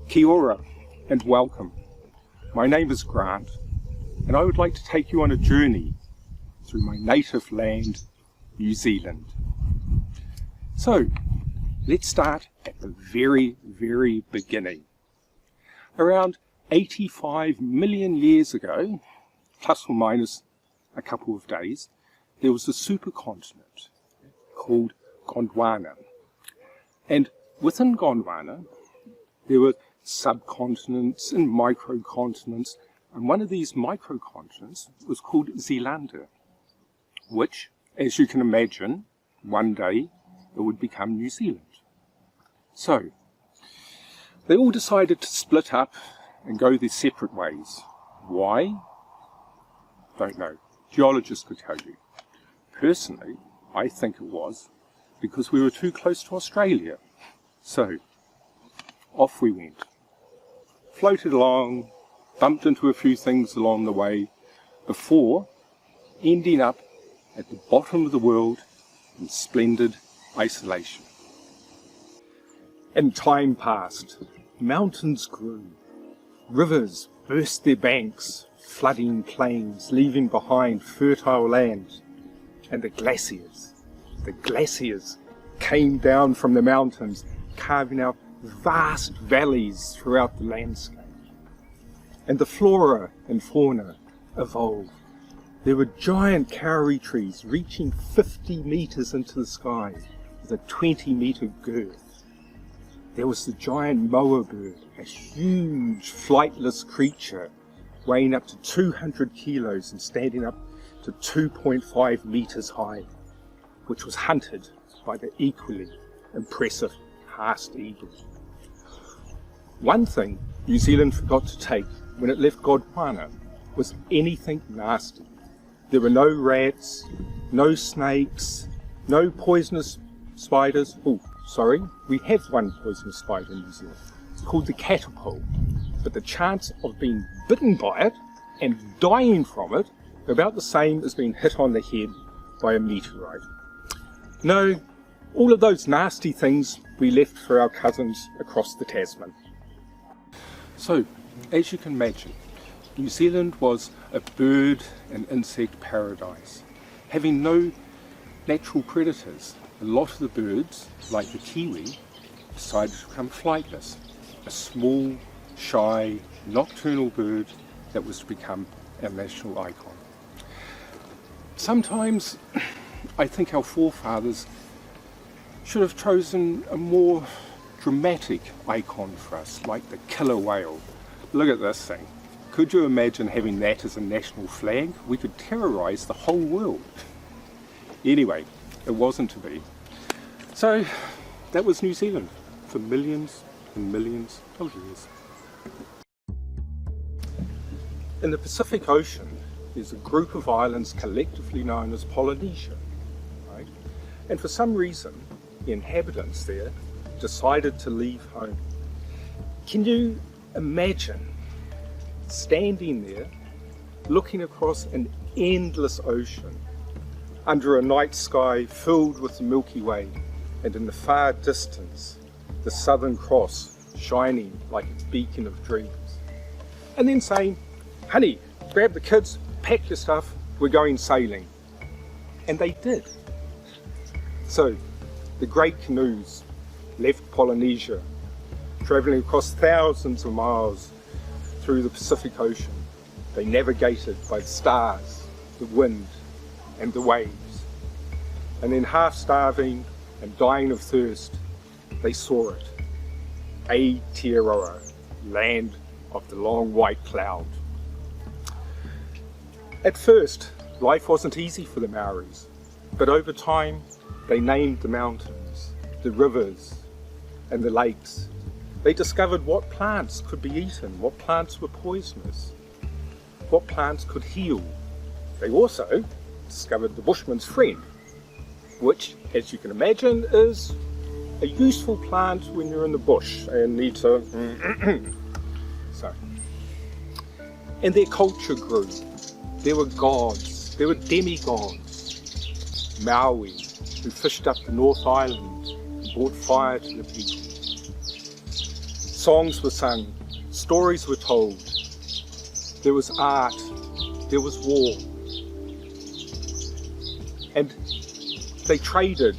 Kia ora and welcome. My name is Grant and I would like to take you on a journey through my native land, New Zealand. So let's start at the very, very beginning. Around 85 million years ago, plus or minus a couple of days, there was a supercontinent called Gondwana. And within Gondwana, there were subcontinents and microcontinents, and one of these microcontinents was called Zealandia, which, as you can imagine, one day it would become New Zealand. So, they all decided to split up and go their separate ways. Why? Don't know. Geologists could tell you. Personally, I think it was because we were too close to Australia. So, off we went. Floated along, bumped into a few things along the way, before ending up at the bottom of the world in splendid isolation. And time passed. Mountains grew. Rivers burst their banks, flooding plains, leaving behind fertile land. And the glaciers came down from the mountains, carving out vast valleys throughout the landscape. And the flora and fauna evolved. There were giant kauri trees reaching 50 meters into the sky with a 20-meter girth. There was the giant moa bird, a huge flightless creature weighing up to 200 kilos and standing up to 2.5 meters high, which was hunted by the equally impressive Haast eagle. One thing New Zealand forgot to take when it left Gondwana was anything nasty. There were no rats, no snakes, no poisonous spiders. Oh, sorry, we have one poisonous spider in New Zealand, called the caterpillar, but the chance of being bitten by it and dying from it are about the same as being hit on the head by a meteorite. No, all of those nasty things we left for our cousins across the Tasman. So, as you can imagine, New Zealand was a bird and insect paradise. Having no natural predators, a lot of the birds, like the kiwi, decided to become flightless. A small, shy, nocturnal bird that was to become our national icon. Sometimes I think our forefathers should have chosen a more dramatic icon for us, like the killer whale. Look at this thing. Could you imagine having that as a national flag? We could terrorize the whole world. Anyway, it wasn't to be. So that was New Zealand for millions and millions of years. In the Pacific Ocean, there's a group of islands collectively known as Polynesia, right? And for some reason, the inhabitants there decided to leave home. Can you imagine standing there, looking across an endless ocean, under a night sky filled with the Milky Way, and in the far distance, the Southern Cross shining like a beacon of dreams, and then saying, honey, grab the kids, pack your stuff, we're going sailing. And they did. So the great canoes left Polynesia, travelling across thousands of miles through the Pacific Ocean. They navigated by the stars, the wind and the waves. And then, half starving and dying of thirst, they saw it. Aotearoa, land of the long white cloud. At first, life wasn't easy for the Maoris, but over time they named the mountains, the rivers and the lakes. They discovered what plants could be eaten, what plants were poisonous, what plants could heal. They also discovered the bushman's friend, which, as you can imagine, is a useful plant when you're in the bush and need to... So. And their culture grew. There were gods, there were demigods, Maori, who fished up the North Island and brought fire to the people. Songs were sung, stories were told. There was art, there was war. And they traded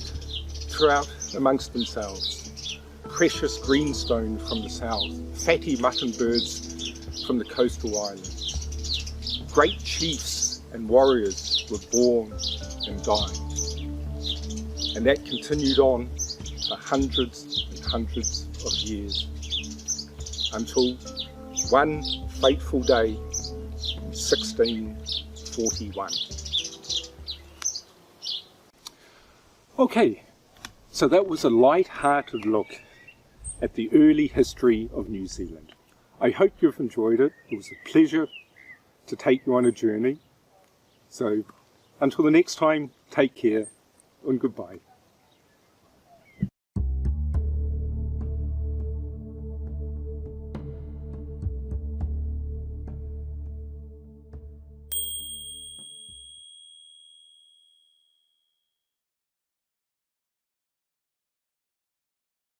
throughout amongst themselves. Precious greenstone from the south, fatty mutton birds from the coastal islands. Great chiefs and warriors were born and died. And that continued on for hundreds and hundreds of years, until one fateful day in 1641. Okay, so that was a light-hearted look at the early history of New Zealand. I hope you've enjoyed it. It was a pleasure to take you on a journey. So until the next time, take care and goodbye.